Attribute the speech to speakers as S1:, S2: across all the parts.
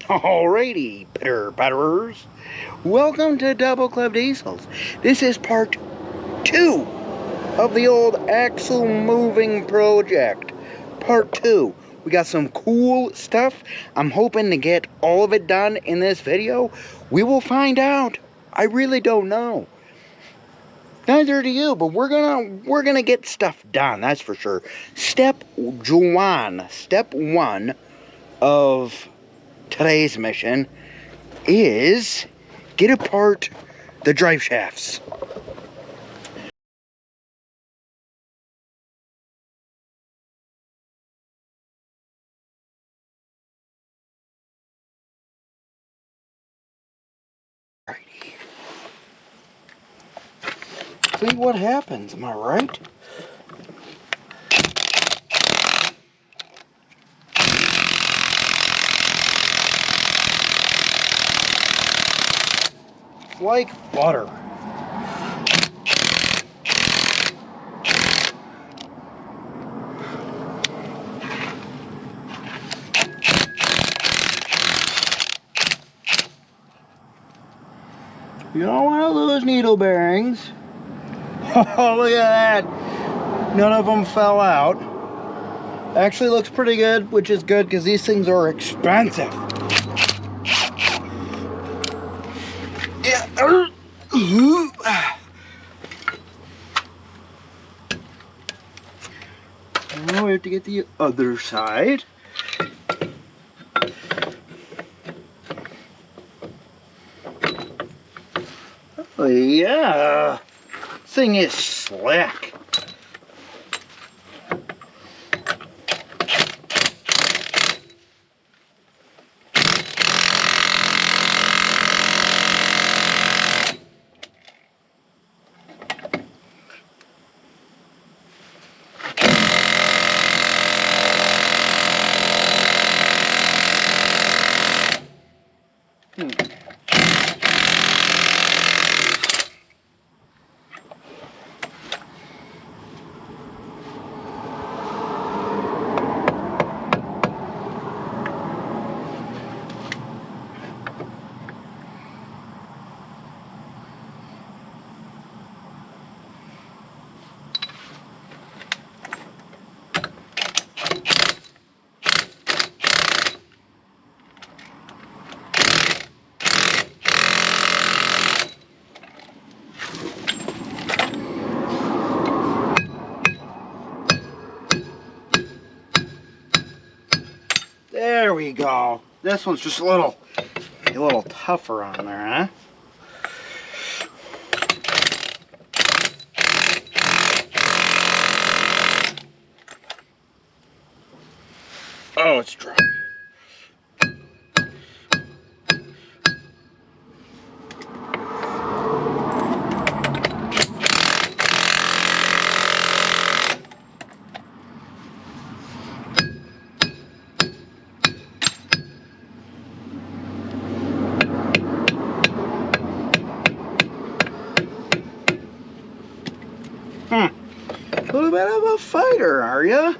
S1: Alrighty, pitter-patterers. Welcome to Double Club Diesels. This is part 2 of the old axle moving project. Part 2. We got some cool stuff. I'm hoping to get all of it done in this video. We will find out. I really don't know. Neither do you, but we're gonna get stuff done, that's for sure. Step 1 of today's mission is get apart the drive shafts. Alrighty. See what happens, am I right? Like butter. You don't want to lose needle bearings. Oh, look at that. None of them fell out. Actually looks pretty good, which is good because these things are expensive. Yeah. Now we have to get the other side. Oh yeah, this thing is slick. There we go. This one's just a little tougher on there, huh? Oh, it's dry. A little bit of a fighter, are ya?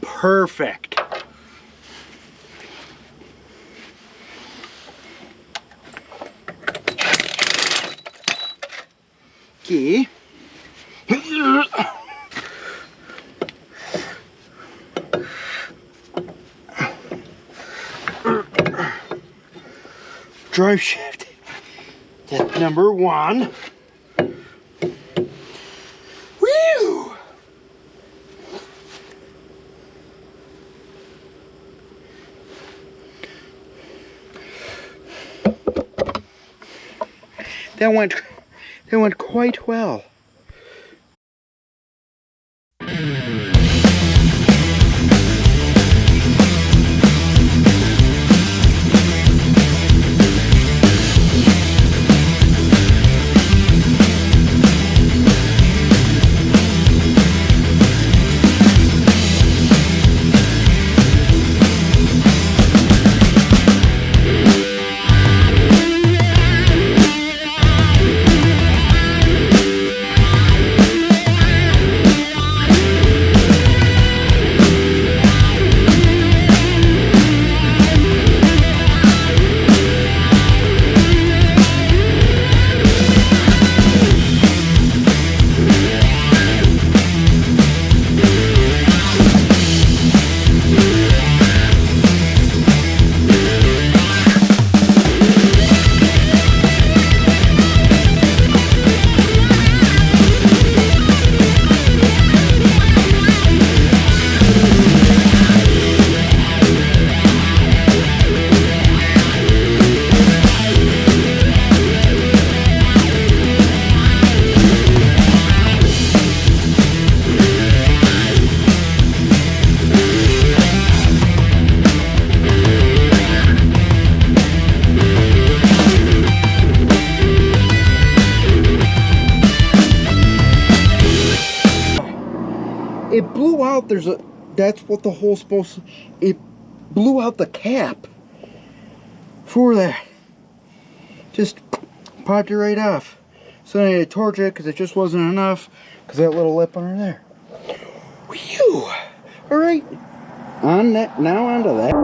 S1: Perfect. Okay. Drive shaft. That's number 1. Whew! That went quite well. that's what the hole's supposed to, it blew out the cap for that. Just popped it right off. So I had to torch it because it just wasn't enough because that little lip under there. Whew! Alright, on that, now onto that.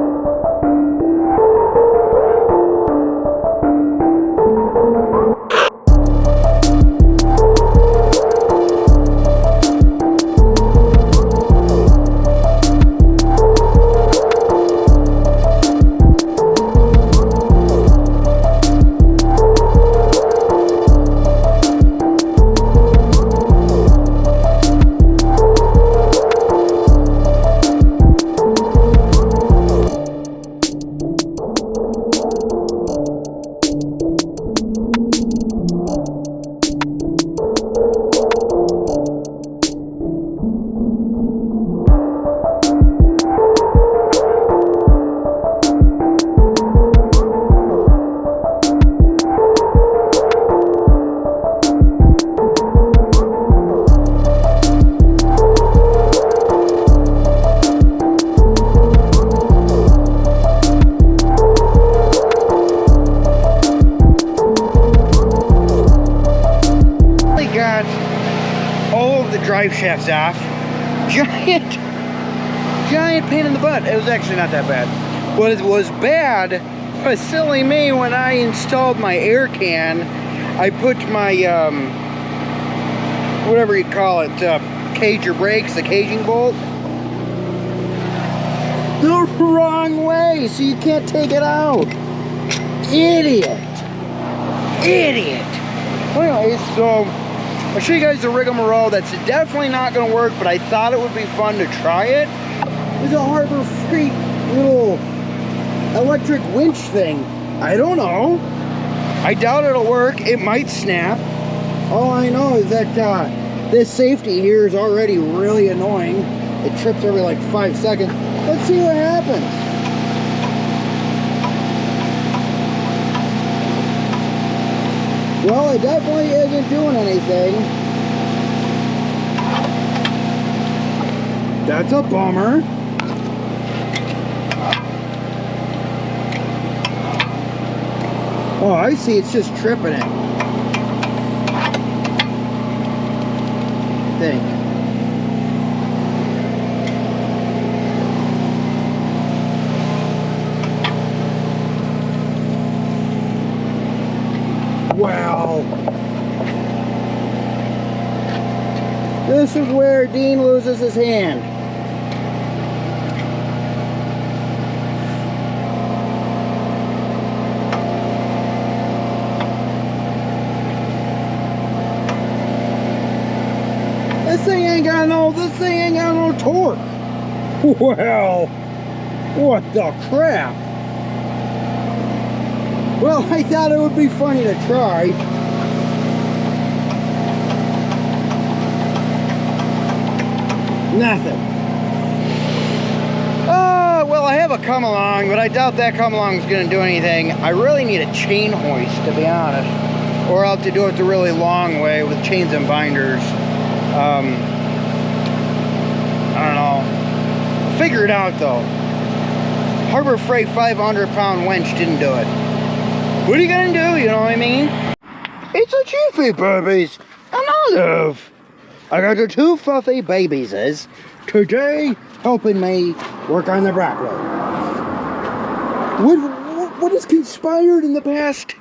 S1: Drive shafts off. Giant pain in the butt. It was actually not that bad. What it was bad was silly me when I installed my air can. I put my whatever you call it, cage or brakes, the caging bolt, the wrong way, so you can't take it out. Idiot. Well, anyways, so I'll show you guys the rigmarole. That's definitely not going to work, but I thought it would be fun to try it. It's a Harbor Freight little electric winch thing. I don't know. I doubt it'll work. It might snap. All I know is that this safety here is already really annoying. It trips every like 5 seconds. Let's see what happens. Well, it definitely isn't doing anything. That's a bummer. Oh, I see, it's just tripping it. I think. Wow. This is where Dean loses his hand. This thing ain't got no torque. Well, what the crap? Well, I thought it would be funny to try. Nothing. Well, I have a come along, but I doubt that come along is going to do anything. I really need a chain hoist, to be honest. Or I'll have to do it the really long way with chains and binders. I don't know. Figure it out, though. Harbor Freight 500-pound winch didn't do it. What are you gonna do, you know what I mean? It's a Jiffy Babies, another. I got the two fluffy babies today helping me work on the Brockway. What has conspired in the past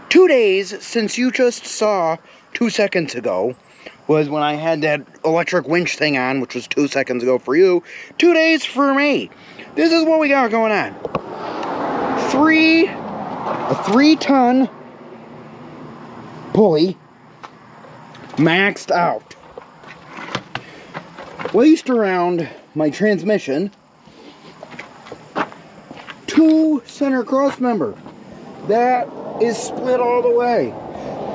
S1: 2 days since you just saw 2 seconds ago was when I had that electric winch thing on, which was 2 seconds ago for you, 2 days for me. This is what we got going on. A 3-ton pulley, maxed out, placed around my transmission, 2 center cross member that is split all the way.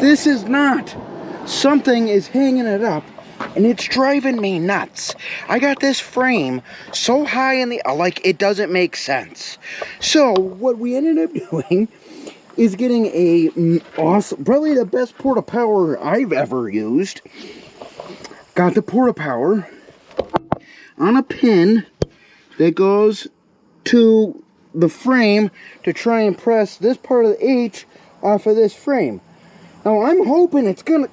S1: This is not. Something is hanging it up, and it's driving me nuts. I got this frame so high in the, like, it doesn't make sense. So what we ended up doing is getting a awesome, probably the best Porta Power I've ever used. Got the Porta Power. on a pin that goes to the frame to try and press this part of the H off of this frame. Now I'm hoping it's gonna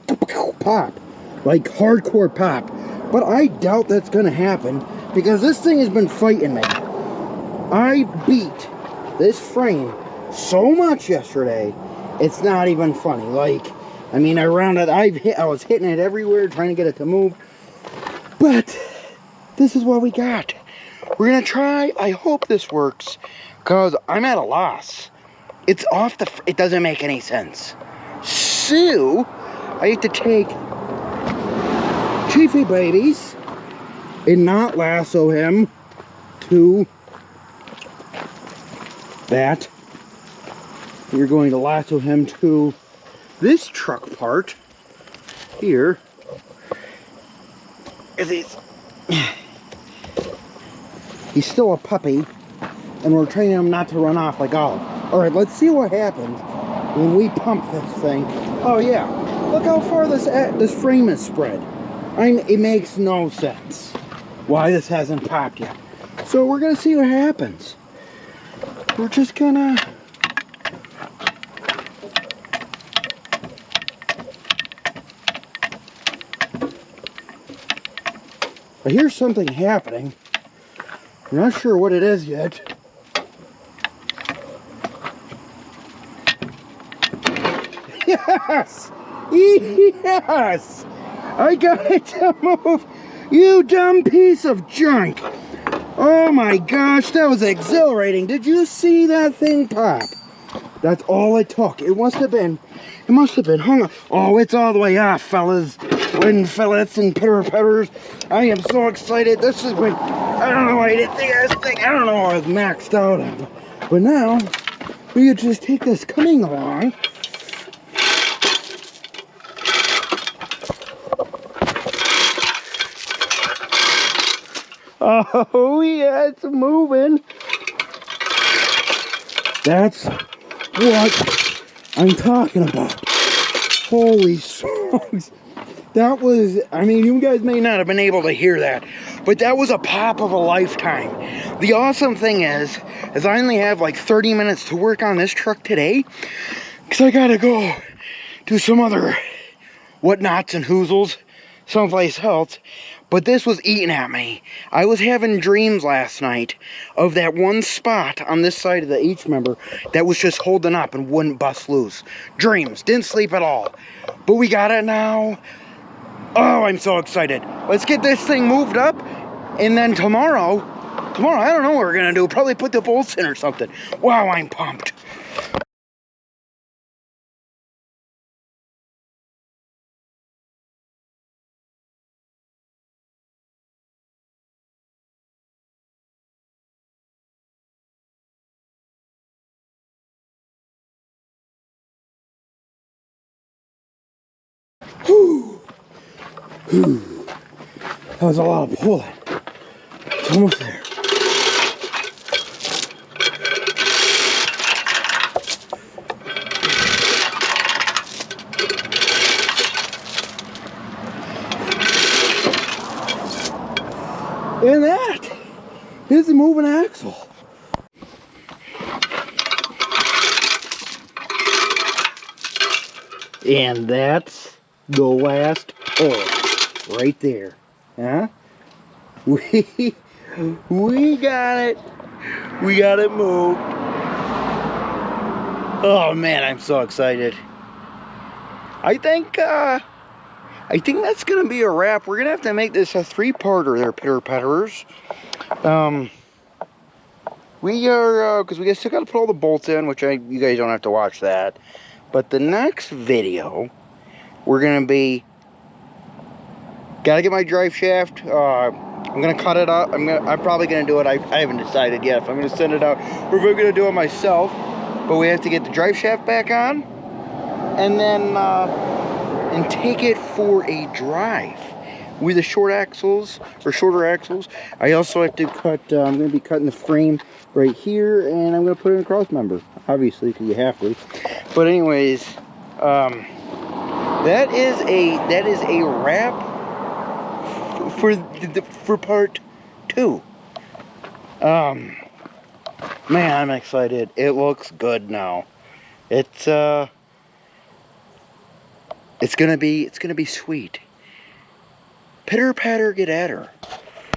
S1: pop, like hardcore pop, but I doubt that's gonna happen because this thing has been fighting me. I beat this frame so much yesterday, it's not even funny. Like, I mean, I was hitting it everywhere trying to get it to move, but this is what we got. We're gonna try. I hope this works because I'm at a loss. It's off the, it doesn't make any sense. So I have to take Chiefy Babies and not lasso him to that. We're going to lasso him to this truck part here. He's still a puppy, and we're training him not to run off like Olive. Alright, let's see what happens when we pump this thing. Oh yeah, look how far this frame is spread. It makes no sense why this hasn't popped yet. So we're gonna see what happens. We're just gonna... I hear something happening. I'm not sure what it is yet. Yes! Yes! I got it to move! You dumb piece of junk! Oh my gosh, that was exhilarating. Did you see that thing pop? That's all it took. It must have been hung up. Oh, it's all the way off, fellas. Wooden fillets and pitter-patters. I am so excited. This has been, I don't know why I didn't think of this thing. I don't know what I was maxed out on. But now, we could just take this coming along. Oh yeah, it's moving. That's what I'm talking about. Holy smokes. That was, I mean, you guys may not have been able to hear that, but that was a pop of a lifetime. The awesome thing is I only have like 30 minutes to work on this truck today, because I gotta go do some other whatnots and hoozles someplace else. But this was eating at me. I was having dreams last night of that one spot on this side of the H member that was just holding up and wouldn't bust loose. Dreams. Didn't sleep at all. But we got it now. Oh, I'm so excited. Let's get this thing moved up. And then tomorrow, I don't know what we're going to do. Probably put the bolts in or something. Wow, I'm pumped. Whew. Whew. That was a lot of pulling. It's almost there. And that is the moving axle. And that's the last pull right there. Huh? We got it. We got it moved. Oh man, I'm so excited. I think that's gonna be a wrap. We're gonna have to make this a 3-parter there, pitter-patterers. We are, because we still gotta put all the bolts in, which you guys don't have to watch that. But the next video, we're gonna be, gotta get my drive shaft. I'm gonna cut it up. I'm probably gonna do it. I haven't decided yet if I'm gonna send it out or if I'm gonna do it myself. But we have to get the drive shaft back on, and then and take it for a drive with the short axles or shorter axles. I also have to cut. I'm gonna be cutting the frame right here, and I'm gonna put in a cross member, obviously, because you have to. But anyways, that is a wrap for part 2. Man, I'm excited. It looks good now. It's gonna be sweet. Pitter patter, get at her.